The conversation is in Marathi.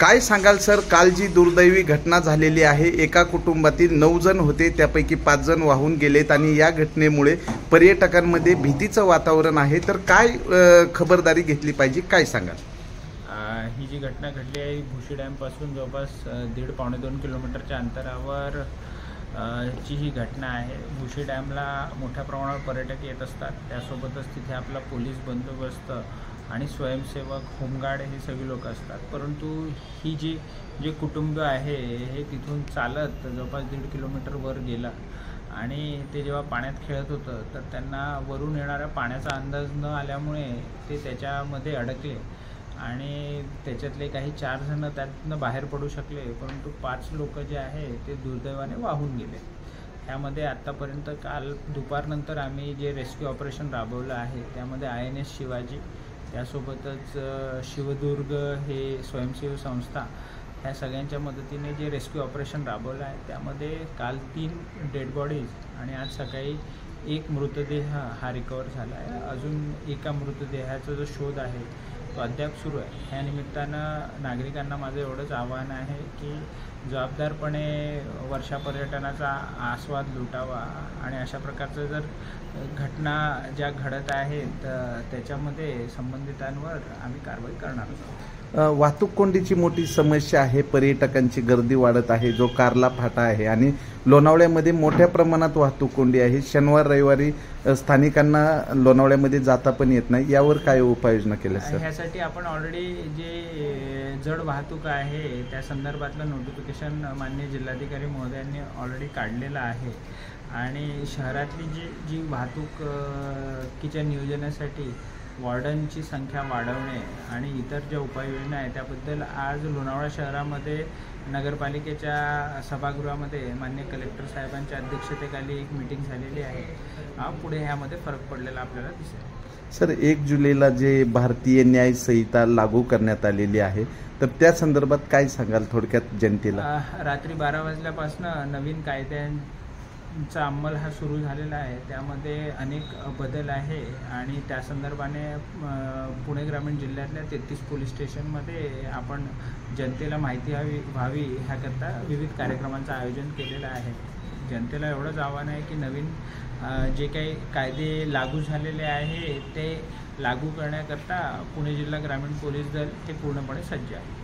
काय सांगाल सर, काल जी दुर्दैवी घटना झालेली आहे, एका कुटुंबातील 9 जण होते, त्यापैकी 5 जण वाहून गेलेत आणि या घटनेमुळे पर्यटकांमध्ये भीतीचं वातावरण आहे, तर काय खबरदारी घेतली पाहिजे, काय सांगाल? ही जी घटना घडली आहे भुशी डॅमपासून जवळपास 1.5-2 किलोमीटरच्या अंतरावर ची ही घटना आहे। भुशी डॅमला मोठ्या प्रमाणावर पर्यटक येत असतात, त्यासोबतच तिथे आपला पोलीस बंदोबस्त आणि स्वयंसेवक, होमगार्ड हे सगळे लोक असतात। परंतु ही जे कुटुंब आहे हे तिथून चालत जवळपास 1.5 किलोमीटर वर गेलं आणि ते जेव्हा पाण्यात खेळत होतं तर त्यांना वरून येणाऱ्या पाण्याचा अंदाज न आल्यामुळे ते त्याच्यामध्ये अडकले आणि त्याच्यातले काही 4 जण त्यातनं बाहेर पडू शकले, परंतु 5 लोक जे आहे ते दुर्दैवाने वाहून गेले। त्यामध्ये आत्तापर्यंत काल दुपारनंतर आम्ही जे रेस्क्यू ऑपरेशन राबवलं आहे त्यामध्ये INS शिवाजी, त्यासोबतच शिवदुर्ग हे स्वयंसेवी संस्था, ह्या सगळ्यांच्या मदतीने जे रेस्क्यू ऑपरेशन राबवलं आहे त्यामध्ये काल 3 डेड बॉडीज आणि आज सकाळी 1 मृतदेह हा रिकवर झाला आहे। अजून एका मृतदेहाचा जो शोध आहे तो अद्याप सुरू आहे। ह्या निमित्तानं नागरिकांना माझं एवढंच आवाहन आहे की जबाबदारपणे वर्षा पर्यटनाचा आस्वाद लुटावा आणि अशा प्रकारचं जर घटना ज्या घडत आहेत त्याच्यामध्ये संबंधितांवर आम्ही कारवाई करणार आहोत। वाहतूक कोंडीची मोठी समस्या आहे, पर्यटकांची गर्दी वाढत आहे, जो कारला फाटा आहे आणि लोणावळ्यामध्ये मोठ्या प्रमाणात वाहतूक कोंडी आहे। शनिवार रविवारी स्थानिकांना लोणावळ्यामध्ये जाता पण येत नाही, यावर काय उपाययोजना केल्या सर? ह्यासाठी आपण ऑलरेडी जे जड वाहतूक आहे त्या संदर्भातलं नोटिफिकेशन माननीय जिल्हाधिकारी महोदयांनी ऑलरेडी काढलेलं आहे आणि शहरातली जी वाहतुकीच्या नियोजनासाठी वॉर्डनची संख्या वाढवणे आणि इतर ज्या उपाययोजना आहेत त्याबद्दल आज लोणावळा शहरामध्ये नगरपालिकेच्या सभागृहामध्ये माननीय कलेक्टर साहेबांच्या अध्यक्षतेखाली एक मीटिंग झालेली आहे। पुढे ह्यामध्ये फरक पडलेला आपल्याला दिसेल। सर, 1 जुलैला जे भारतीय न्याय संहिता लागू करण्यात आलेली आहे, तर त्या संदर्भात काय सांगाल थोडक्यात जनतेला? रात्री 12 वाजल्यापासून नवीन कायद्यांचा अंमल हा सुरू झालेला आहे, त्यामध्ये अनेक बदल आहे आणि त्या संदर्भाने पुणे ग्रामीण जिल्ह्यातल्या 33 पोलीस स्टेशनमध्ये आपण जनतेला माहिती व्हावी ह्याकरता विविध कार्यक्रमांचं आयोजन केलेलं आहे। जनतेला एवढंच आव्हान आहे की नवीन जे काही कायदे लागू झालेले आहे ते लागू करण्याकरता पुणे जिल्हा ग्रामीण पोलीस दल हे पूर्णपणे सज्ज आहे।